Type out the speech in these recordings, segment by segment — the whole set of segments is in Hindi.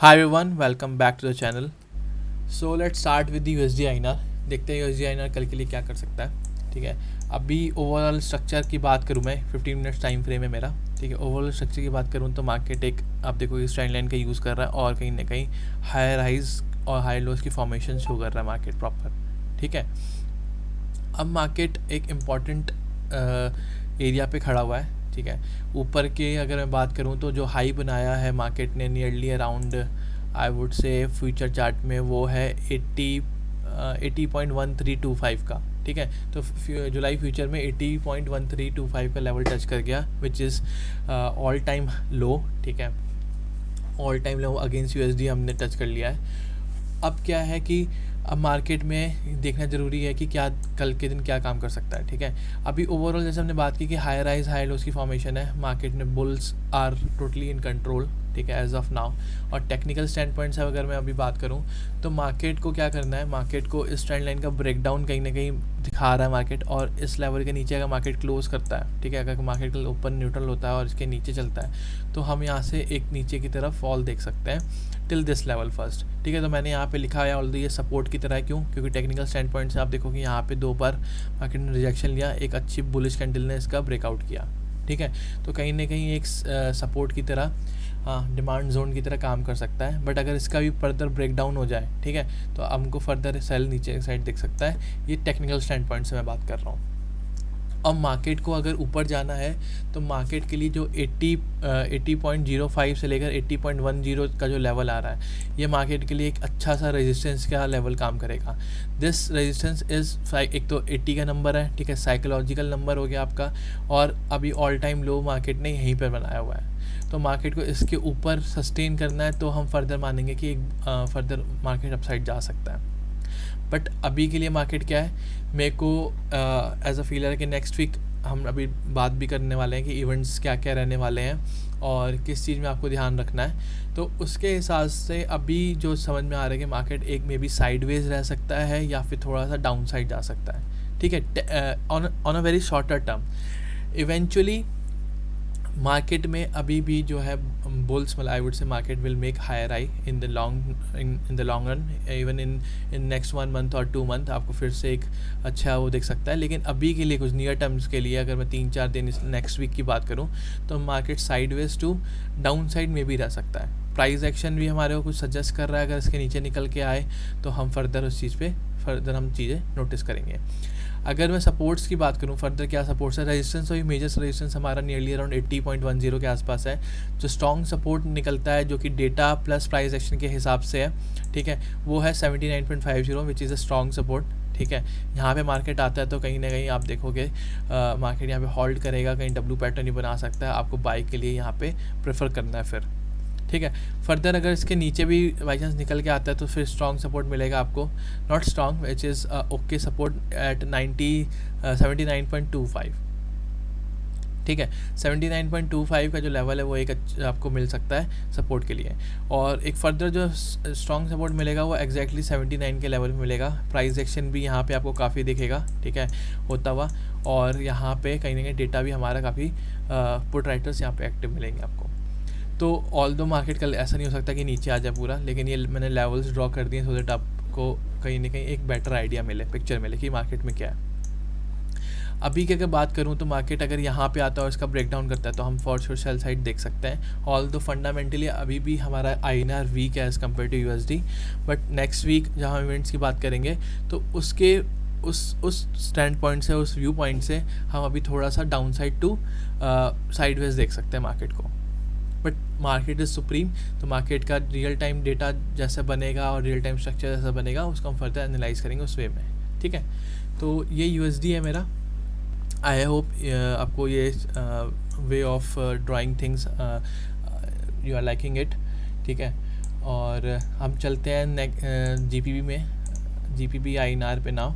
Hi everyone, welcome back to the channel. So let's start with the USD INR. देखते हैं USD INR कल के लिए क्या कर सकता है. ठीक है, अभी ओवरऑल स्ट्रक्चर की बात करूँ मैं, 15 मिनट्स टाइम फ्रेम है मेरा. ठीक है, ओवरऑल स्ट्रक्चर की बात करूँ तो मार्केट एक आप देखो इस ट्रेंड लाइन का यूज़ कर रहा है और कहीं ना कहीं हायर हाइज और हाई लोज की फॉर्मेशन शो कर रहा है मार्केट प्रॉपर. ठीक है, अब मार्केट एक इम्पॉर्टेंट एरिया पे खड़ा हुआ है. ठीक है, ऊपर के अगर मैं बात करूं तो जो हाई बनाया है मार्केट ने नियरली अराउंड आई वुड से फ्यूचर चार्ट में वो है 80.1325 का. ठीक है, तो जुलाई फ्यूचर में 80.1325 का लेवल टच कर गया विच इज़ ऑल टाइम लो. ठीक है, ऑल टाइम लो अगेंस्ट यूएसडी हमने टच कर लिया है. अब क्या है कि अब मार्केट में देखना ज़रूरी है कि क्या कल के दिन क्या काम कर सकता है. ठीक है, अभी ओवरऑल जैसे हमने बात की कि हाई राइज हाई लोस की फॉर्मेशन है मार्केट में, bulls are totally in control. ठीक है, एज ऑफ नाउ. और टेक्निकल स्टैंड पॉइंट से अगर मैं अभी बात करूं तो मार्केट को क्या करना है, मार्केट को इस ट्रेंड लाइन का ब्रेकडाउन कहीं ना कहीं दिखा रहा है मार्केट, और इस लेवल के नीचे अगर मार्केट क्लोज करता है. ठीक है, अगर मार्केट का ओपन न्यूट्रल होता है और इसके नीचे चलता है तो हम यहाँ से एक नीचे की तरफ फॉल देख सकते हैं टिल दिस लेवल फर्स्ट. ठीक है, तो मैंने यहाँ पे लिखा है ऑलरेडी ये सपोर्ट की तरह है. क्यों? क्योंकि टेक्निकल स्टैंड पॉइंट से आप देखो कि यहाँ पे दो बार मार्केट ने रिजेक्शन लिया, एक अच्छी बुलिश कैंडल ने इसका ब्रेकआउट किया. ठीक है, तो कहीं ना कहीं एक सपोर्ट की तरह, हाँ, डिमांड जोन की तरह काम कर सकता है. बट अगर इसका भी फर्दर ब्रेकडाउन हो जाए, ठीक है, तो हमको फर्दर सेल नीचे साइड दिख सकता है. ये टेक्निकल स्टैंड पॉइंट से मैं बात कर रहा हूँ. अब मार्केट को अगर ऊपर जाना है तो मार्केट के लिए जो 80.05 से लेकर 80.10 का जो लेवल आ रहा है, ये मार्केट के लिए एक अच्छा सा रेजिस्टेंस का लेवल काम करेगा. दिस रेजिस्टेंस इज़ एक तो 80 का नंबर है. ठीक है, साइकोलॉजिकल नंबर हो गया आपका, और अभी ऑल टाइम लो मार्केट ने यहीं पर बनाया हुआ है. तो मार्केट को इसके ऊपर सस्टेन करना है तो हम फर्दर मानेंगे कि एक फर्दर मार्केट अपसाइड जा सकता है. बट अभी के लिए मार्केट क्या है, मेरे को एज अ फीलर है कि नेक्स्ट वीक हम अभी बात भी करने वाले हैं कि इवेंट्स क्या क्या रहने वाले हैं और किस चीज़ में आपको ध्यान रखना है. तो उसके हिसाब से अभी जो समझ में आ रहा है कि मार्केट एक मे बी साइडवेज रह सकता है या फिर थोड़ा सा डाउन साइड जा सकता है. ठीक है, on a very shorter term eventually market में अभी भी जो है बुल्स मतलब I would say market will make higher high in the long run, even in next 1 month और 2 मंथ आपको फिर से एक अच्छा वो देख सकता है. लेकिन अभी के लिए कुछ नियर टर्म्स के लिए अगर मैं 3-4 दिन इस नेक्स्ट वीक की बात करूं तो market sideways to down side में भी रह सकता है. प्राइस एक्शन भी हमारे को कुछ सजेस्ट कर रहा है, अगर इसके नीचे निकल के आए तो हम फर्दर उस चीज़ पे फर्दर हम चीज़ें नोटिस करेंगे. अगर मैं सपोर्ट्स की बात करूं फर्दर क्या सपोर्ट्स है, रेजिस्टेंस और मेजर रेजिस्टेंस हमारा नियरली अराउंड 80.10 के आसपास है. जो स्ट्रॉन्ग सपोर्ट निकलता है जो कि डेटा प्लस प्राइस एक्शन के हिसाब से है, ठीक है, वो है 79.50 which is a strong support. ठीक है, यहाँ पे मार्केट आता है तो कहीं ना कहीं आप देखोगे मार्केट यहाँ पे होल्ड करेगा, कहीं डब्ल्यू पैटर्न ही बना सकता है. आपको बाई के लिए यहाँ पे प्रेफर करना है फिर. ठीक है, फर्दर अगर इसके नीचे भी बाई चांस निकल के आता है तो फिर स्ट्रॉन्ग सपोर्ट मिलेगा आपको, not strong which is okay support at 79.25. ठीक है, 79.25 का जो लेवल है वो एक आपको मिल सकता है सपोर्ट के लिए. और एक फर्दर जो स्ट्रॉन्ग सपोर्ट मिलेगा वो एग्जैक्टली 79 के लेवल में मिलेगा. प्राइस एक्शन भी यहाँ पे आपको काफ़ी दिखेगा, ठीक है, होता हुआ. और यहाँ पे कहीं ना कहीं डेटा भी हमारा काफ़ी पुट राइटर्स यहाँ पे एक्टिव मिलेंगे आपको. तो ऑल दो मार्केट कल ऐसा नहीं हो सकता कि नीचे आ जाए पूरा, लेकिन ये मैंने लेवल्स ड्रॉ कर दिए सो दैट आपको कहीं ना कहीं एक बेटर आइडिया मिले, पिक्चर मिले कि मार्केट में क्या है. अभी की अगर बात करूं तो मार्केट अगर यहाँ पे आता है और इसका ब्रेकडाउन करता है तो हम फॉर श्योर सेल साइड देख सकते हैं. ऑल दो फंडामेंटली अभी भी हमारा INR वीक है as compare to USD. But next week जहाँ इवेंट्स की बात करेंगे तो उसके उस स्टैंड पॉइंट से, उस व्यू पॉइंट से हम अभी थोड़ा सा डाउन साइड टू साइडवेज देख सकते हैं मार्केट को. बट मार्केट इज़ सुप्रीम, तो मार्केट का रियल टाइम डेटा जैसा बनेगा और रियल टाइम स्ट्रक्चर जैसा बनेगा उसको हम फर्दर एनालाइज करेंगे उस वे में. ठीक है, तो ये USD है मेरा. आई होप आपको ये way of drawing things you are liking it. ठीक है, और हम चलते हैं GPB में, GPB INR पे नाउ.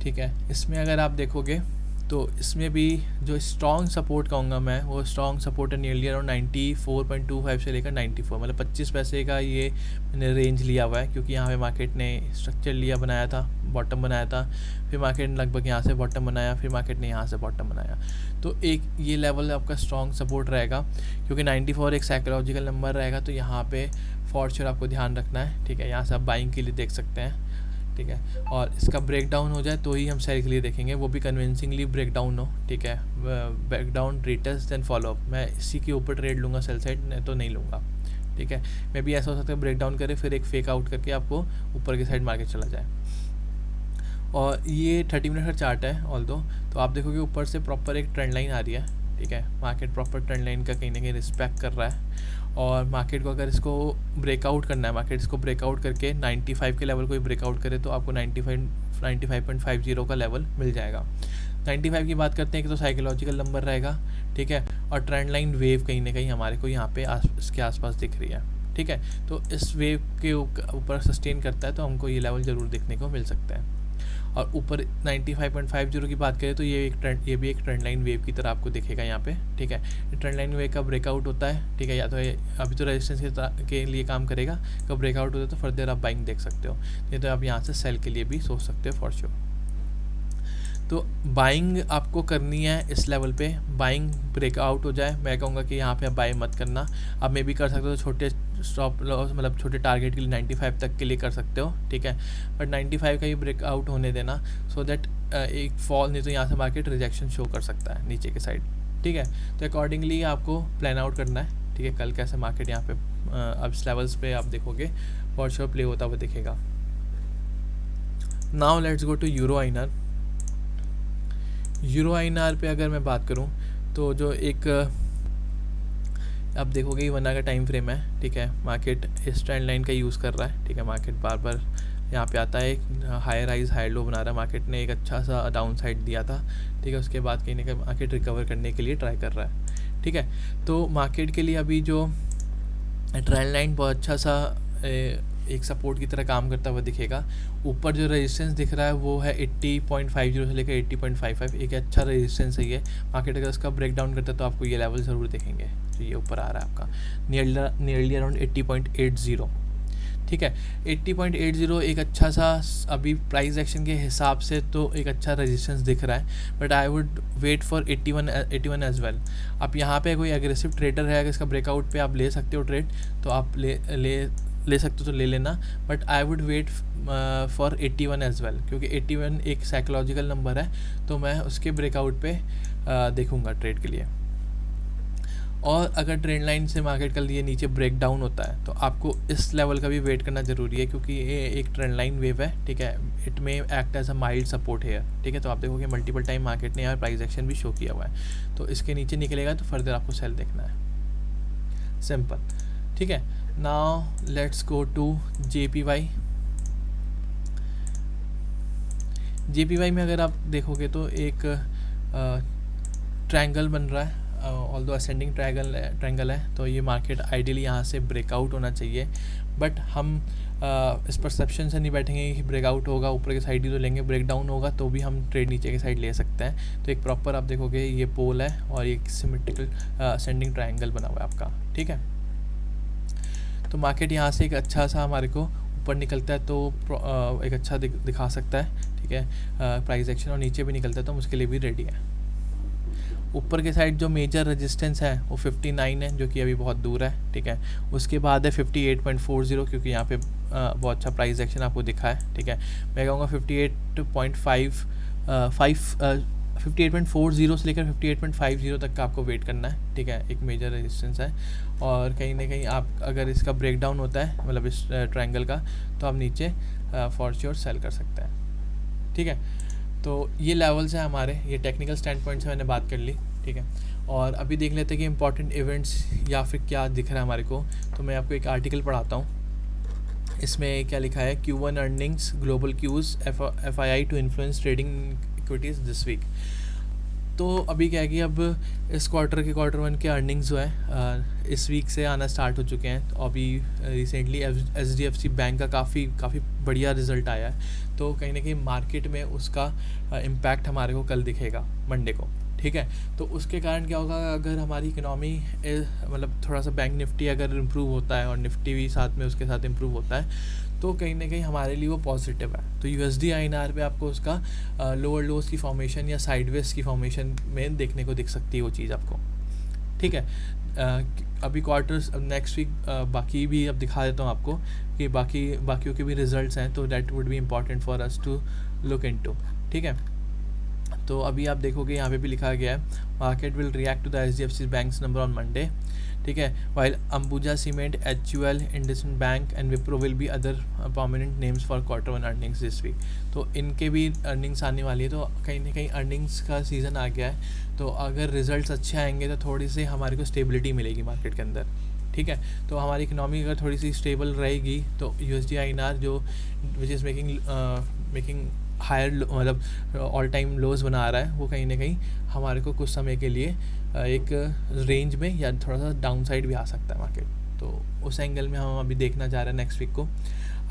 ठीक है, इसमें अगर आप देखोगे तो इसमें भी जो स्ट्रॉन्ग सपोर्ट कहूँगा मैं, वो स्ट्रॉन्ग सपोर्ट है नियरली अराउंड 94.25 से लेकर 94, मतलब 25 पैसे का ये मैंने रेंज लिया हुआ है. क्योंकि यहाँ पे मार्केट ने स्ट्रक्चर लिया बनाया था, बॉटम बनाया था, फिर मार्केट ने लगभग यहाँ से बॉटम बनाया, फिर मार्केट ने यहाँ से बॉटम बनाया. तो एक ये लेवल आपका स्ट्रॉन्ग सपोर्ट रहेगा क्योंकि 94 एक साइकोलॉजिकल नंबर रहेगा. तो यहाँ पे फॉर श्योर आपको ध्यान रखना है, ठीक है। यहाँ से आप बाइंग के लिए देख सकते हैं, ठीक है। और इसका ब्रेक डाउन हो जाए तो ही हम सेल के लिए देखेंगे, वो भी कन्विंसिंगली ब्रेक डाउन हो, ठीक है। Break down, retest, then follow up. मैं इसी के ऊपर ट्रेड लूँगा सेल साइड, नहीं तो नहीं लूँगा, ठीक है। मे भी ऐसा हो सकता है ब्रेक डाउन करे फिर एक फेक आउट करके आपको ऊपर की साइड मार्केट चला जाए। और ये 30 मिनट का चार्ट है ऑल्दो, तो आप देखोगे ऊपर से प्रॉपर एक ट्रेंड लाइन आ रही है, ठीक है। मार्केट प्रॉपर ट्रेंड लाइन का कहीं ना कहीं रिस्पेक्ट कर रहा है। और मार्केट को अगर इसको ब्रेकआउट करना है, मार्केट इसको ब्रेकआउट करके 95 के लेवल को ही ब्रेकआउट करे तो आपको 95.50 का लेवल मिल जाएगा। 95 की बात करते हैं कि तो साइकोलॉजिकल नंबर रहेगा, ठीक है। और ट्रेंड लाइन वेव कहीं ना कहीं हमारे को यहाँ पे इसके आसपास दिख रही है, ठीक है। तो इस वेव के ऊपर सस्टेन करता है तो हमको ये लेवल ज़रूर देखने को मिल सकता है। और ऊपर 95.50 की बात करें तो ये भी एक ट्रेंड लाइन वेव की तरह आपको दिखेगा यहाँ पे, ठीक है। ट्रेंड लाइन वेव का ब्रेकआउट होता है, ठीक है। या तो अभी तो रेजिस्टेंस के लिए काम करेगा, कब ब्रेकआउट होता है तो फर्दर आप बाइंग देख सकते हो, नहीं तो आप यहाँ से सेल के लिए भी सोच सकते हो फॉर श्योर। तो बाइंग आपको करनी है इस लेवल पे, बाइंग ब्रेकआउट हो जाए, मैं कहूँगा कि यहाँ पे आप बाई मत करना। आप मे भी कर सकते हो छोटे स्टॉप लॉस, मतलब छोटे टारगेट के लिए 95 तक के लिए कर सकते हो, ठीक है। बट 95 का ही ब्रेकआउट होने देना, सो दैट एक फॉल, नहीं तो यहाँ से मार्केट रिजेक्शन शो कर सकता है नीचे के साइड, ठीक है। तो अकॉर्डिंगली आपको प्लान आउट करना है, ठीक है। कल कैसे मार्केट यहाँ पे अब इस लेवल्स पे आप देखोगे फॉर श्योर प्ले होता हुआ दिखेगा। Now let's go to euro INR. Euro INR पे अगर मैं बात करूं तो जो एक आप देखोगे 1 आवर का टाइम फ्रेम है, ठीक है। मार्केट इस ट्रेंड लाइन का यूज़ कर रहा है, ठीक है। मार्केट बार बार यहाँ पे आता है, एक हायर राइज हायर लो बना रहा है। मार्केट ने एक अच्छा सा डाउन साइड दिया था, ठीक है। उसके बाद कहीं ना कहीं मार्केट रिकवर करने के लिए ट्राई कर रहा है, ठीक है। तो मार्केट के लिए अभी जो ट्रेंड लाइन बहुत अच्छा सा एक सपोर्ट की तरह काम करता हुआ दिखेगा। ऊपर जो रेजिस्टेंस दिख रहा है वो है 80.50 से लेकर 80.55, एक अच्छा रेजिस्टेंस है ये। मार्केट अगर इसका ब्रेक डाउन करता है तो आपको ये लेवल ज़रूर दिखेंगे, तो ये ऊपर आ रहा है आपका नियरली अराउंड 80.80, ठीक है। 80.80 एक अच्छा सा अभी प्राइस एक्शन के हिसाब से तो एक अच्छा रेजिस्टेंस दिख रहा है, but I would wait for 81 as well. आप यहाँ पे कोई एग्रेसिव ट्रेडर है, अगर इसका ब्रेकआउट पे आप ले सकते हो ट्रेड तो आप ले सकते हो तो ले लेना, but I would wait for 81 as well, क्योंकि 81 एक साइकोलॉजिकल नंबर है, तो मैं उसके ब्रेकआउट पे देखूँगा ट्रेड के लिए। और अगर ट्रेंड लाइन से मार्केट कल ये नीचे ब्रेक डाउन होता है तो आपको इस लेवल का भी वेट करना ज़रूरी है, क्योंकि ये एक ट्रेंड लाइन वेव है, ठीक है। इट में act as a mild support है, ठीक है। तो आप देखोगे मल्टीपल टाइम मार्केट ने यहाँ प्राइस एक्शन भी शो किया हुआ है, तो इसके नीचे निकलेगा तो फर्दर आपको सेल देखना है, सिंपल, ठीक है। Now let's go to JPY। JPY में अगर आप देखोगे तो एक ट्रायंगल बन रहा है, ऑल्दो असेंडिंग ट्रायंगल है, तो ये मार्केट आइडियली यहाँ से ब्रेकआउट होना चाहिए, बट हम इस परसेप्शन से नहीं बैठेंगे कि ब्रेकआउट होगा ऊपर के साइड ही तो लेंगे, ब्रेक डाउन होगा तो भी हम ट्रेड नीचे के साइड ले सकते हैं। तो एक प्रॉपर आप देखोगे ये पोल है और एक सिमेट्रिकल असेंडिंग ट्रायंगल बना हुआ है आपका, ठीक है। तो मार्केट यहाँ से एक अच्छा सा हमारे को ऊपर निकलता है तो एक अच्छा दिखा सकता है, ठीक है, प्राइस एक्शन, और नीचे भी निकलता है तो उसके लिए भी रेडी है। ऊपर के साइड जो मेजर रेजिस्टेंस है वो 59 है, जो कि अभी बहुत दूर है, ठीक है। उसके बाद है 58.40, क्योंकि यहाँ पे बहुत अच्छा प्राइस एक्शन आपको दिखा है, ठीक है। मैं कहूँगा 58.40 से लेकर 58.50 तक का आपको वेट करना है, ठीक है। एक मेजर रेजिस्टेंस है, और कहीं ना कहीं आप अगर इसका ब्रेक डाउन होता है मतलब इस ट्रायंगल का, तो आप नीचे फॉर श्योर सेल कर सकते हैं, ठीक है। तो ये लेवल्स हैं हमारे, ये टेक्निकल स्टैंड पॉइंट से मैंने बात कर ली, ठीक है। और अभी देख लेते हैं कि इंपॉर्टेंट इवेंट्स या फिर क्या दिख रहा है हमारे को। तो मैं आपको एक आर्टिकल पढ़ाता हूँ, इसमें क्या लिखा है, Q1 earnings global cues FII to influence trading equities this week. तो अभी क्या है कि अब इस क्वार्टर 1 के अर्निंग्स जो है इस वीक से आना स्टार्ट हो चुके हैं। तो अभी रिसेंटली HDFC बैंक का काफ़ी बढ़िया रिजल्ट आया है, तो कहीं ना कहीं मार्केट में उसका इम्पैक्ट हमारे को कल दिखेगा मंडे को, ठीक है। तो उसके कारण क्या होगा, अगर हमारी इकोनॉमी मतलब थोड़ा सा बैंक निफ्टी अगर इम्प्रूव होता है और निफ्टी भी साथ में उसके साथ इम्प्रूव होता है, तो कहीं ना कहीं हमारे लिए वो पॉजिटिव है। तो USD INR पे आपको उसका लोअर लोज की फॉर्मेशन या साइडवेज की फॉर्मेशन में देखने को दिख सकती है वो चीज़ आपको, ठीक है। अभी क्वार्टर्स नेक्स्ट वीक बाकी भी अब दिखा देता हूँ आपको कि बाकियों के भी रिजल्ट्स हैं, तो that would be important for us to look into. ठीक है, तो अभी आप देखोगे यहाँ पे भी लिखा गया है market will react to the HDFC bank's number on Monday. ठीक है, while Ambuja cement, HUL, IndusInd bank and Wipro will be other prominent names for quarter one earnings this week. तो इनके भी अर्निंग्स आने वाली है, तो कहीं ना कहीं अर्निंग्स का सीज़न आ गया है, तो अगर रिजल्ट्स अच्छे आएंगे तो थोड़ी सी हमारे को स्टेबिलिटी मिलेगी मार्केट के अंदर। ठीक है, तो हमारी इकनॉमी अगर थोड़ी सी स्टेबल रहेगी तो USD INR जो विच इज़ मेकिंग हायर मतलब ऑल टाइम लोज बना रहा है, वो कहीं ना कहीं हमारे को कुछ समय के लिए एक रेंज में या थोड़ा सा डाउन साइड भी आ सकता है मार्केट। तो उस एंगल में हम अभी देखना चाह रहे हैं नेक्स्ट वीक को।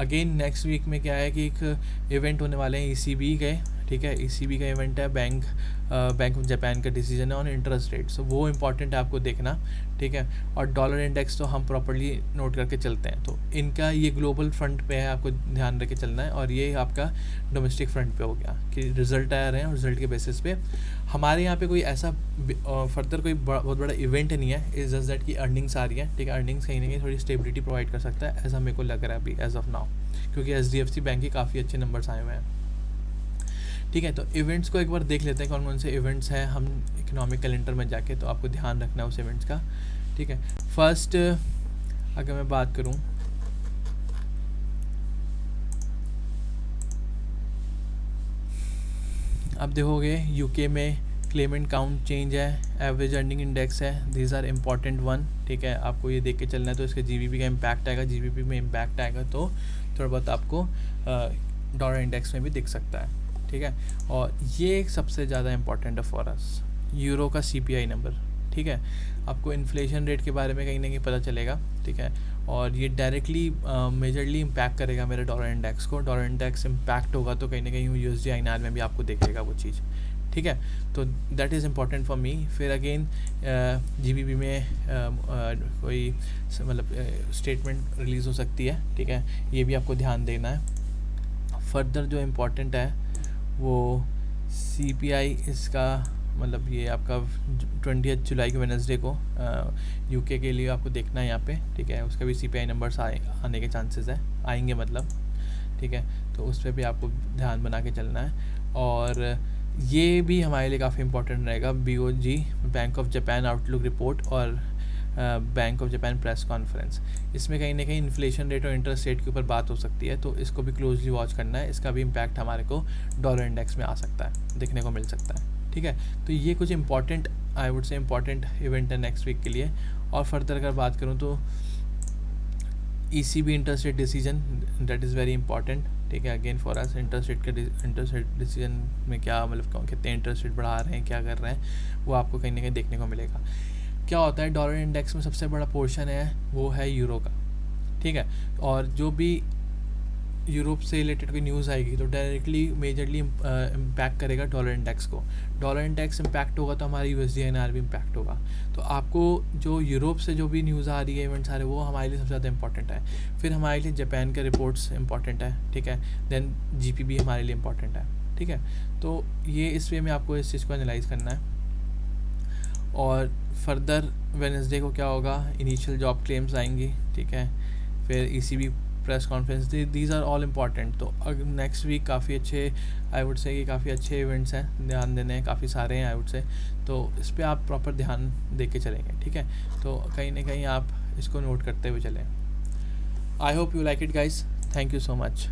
अगेन नेक्स्ट वीक में क्या है कि एक इवेंट होने वाले हैं ECB के। ठीक है, ECB का इवेंट है, बैंक ऑफ जापान का डिसीजन है ऑन इंटरेस्ट रेट, सो वो इम्पॉर्टेंट है आपको देखना। ठीक है, और डॉलर इंडेक्स तो हम प्रॉपर्ली नोट करके चलते हैं, तो इनका ये ग्लोबल फ्रंट पे है, आपको ध्यान रख के चलना है। और ये आपका डोमेस्टिक फ्रंट पे हो गया कि रिजल्ट आ रहे हैं, रिजल्ट के बेसिस पे हमारे यहाँ पे कोई ऐसा फर्दर कोई बहुत बड़ा इवेंट नहीं है, इज जस्ट दैट कि अर्निंग्स आ रही है। ठीक है, अर्निंग्स कहीं ना कहीं थोड़ी स्टेबिलिटी प्रोवाइड कर सकता है, ऐसा मेरे को लग रहा है अभी एज ऑफ नाउ, क्योंकि HDFC बैंक के काफ़ी अच्छे नंबर्स आए हुए हैं। ठीक है, तो इवेंट्स को एक बार देख लेते हैं कौन कौन से इवेंट्स हैं हम इकोनॉमिक कैलेंडर में जाके, तो आपको ध्यान रखना है उस इवेंट्स का। ठीक है, फर्स्ट अगर मैं बात करूं, आप देखोगे यूके में क्लेमेंट काउंट चेंज है, एवरेज अर्निंग इंडेक्स है, दीज आर इम्पॉर्टेंट वन। ठीक है, आपको ये देख के चलना है, तो इसके GBP का इम्पैक्ट आएगा, GBP में इम्पैक्ट आएगा तो थोड़ा बहुत आपको डॉलर इंडेक्स में भी दिख सकता है। ठीक है, और ये सबसे ज़्यादा इम्पॉर्टेंट है फॉर अस, यूरो का CPI नंबर। ठीक है, आपको इन्फ्लेशन रेट के बारे में कहीं ना कहीं पता चलेगा। ठीक है, और ये डायरेक्टली मेजरली इम्पैक्ट करेगा मेरे डॉलर इंडेक्स को। डॉलर इंडेक्स इम्पैक्ट होगा तो कहीं ना कहीं USD INR में भी आपको दिखेगा वो चीज़। ठीक है, तो that is important for me. फिर अगेन GBP में कोई मतलब स्टेटमेंट रिलीज़ हो सकती है। ठीक है, ये भी आपको ध्यान देना है। फर्दर जो इम्पॉर्टेंट है वो CPI, इसका मतलब ये आपका 20 जुलाई के वेडनेसडे को यूके के लिए आपको देखना है यहाँ पे। ठीक है, उसका भी CPI नंबर्स आने के चांसेस है, आएंगे मतलब। ठीक है, तो उस पर भी आपको ध्यान बना के चलना है। और ये भी हमारे लिए काफ़ी इंपॉर्टेंट रहेगा, BOJ Bank of Japan outlook report और Bank of Japan press conference. इसमें कहीं ना कहीं इन्फ्लेशन रेट और इंटरेस्ट रेट के ऊपर बात हो सकती है, तो इसको भी क्लोजली वॉच करना है। इसका भी इम्पैक्ट हमारे को डॉलर इंडेक्स में आ सकता है, देखने को मिल सकता है। ठीक है, तो ये कुछ इंपॉर्टेंट, आई वुड से इंपॉर्टेंट इवेंट है नेक्स्ट वीक के लिए। और फर्दर अगर बात करूँ तो ECB interest rate decision, that is very important. ठीक है, again for us interest rate decision में क्या मतलब कितने इंटरेस्ट रेट बढ़ा रहे हैं, क्या कर रहे हैं, वो आपको कहीं ना कहीं देखने को मिलेगा। क्या होता है, डॉलर इंडेक्स में सबसे बड़ा पोर्शन है वो है यूरो का। ठीक है, और जो भी यूरोप से रिलेटेड कोई न्यूज़ आएगी तो डायरेक्टली मेजरली इम्पैक्ट करेगा डॉलर इंडेक्स को। डॉलर इंडेक्स इम्पैक्ट होगा तो हमारी USD INR भी इम्पैक्ट होगा। तो आपको जो यूरोप से जो भी न्यूज़ आ रही है, इवेंट्स आ रहे हैं, वो हमारे लिए सबसे ज़्यादा इंपॉर्टेंट है। फिर हमारे लिए जापान के रिपोर्ट्स इंपॉर्टेंट है। ठीक है, देन GP भी हमारे लिए इंपॉर्टेंट है। ठीक है, तो ये इस वे में आपको इस चीज़ को एनालाइज करना है। और फर्दर वेडनेसडे को क्या होगा, इनिशियल जॉब क्लेम्स आएंगी। ठीक है, फिर ECB press conference, these are all important. तो नेक्स्ट वीक काफ़ी अच्छे, आई वुड से कि काफ़ी अच्छे इवेंट्स हैं, ध्यान देने हैं, काफ़ी सारे हैं आई वुड से। तो इस पर आप प्रॉपर ध्यान दे के चलेंगे। ठीक है, तो कहीं ना कहीं आप इसको नोट करते हुए चलें। I hope you like it guys, thank you so much.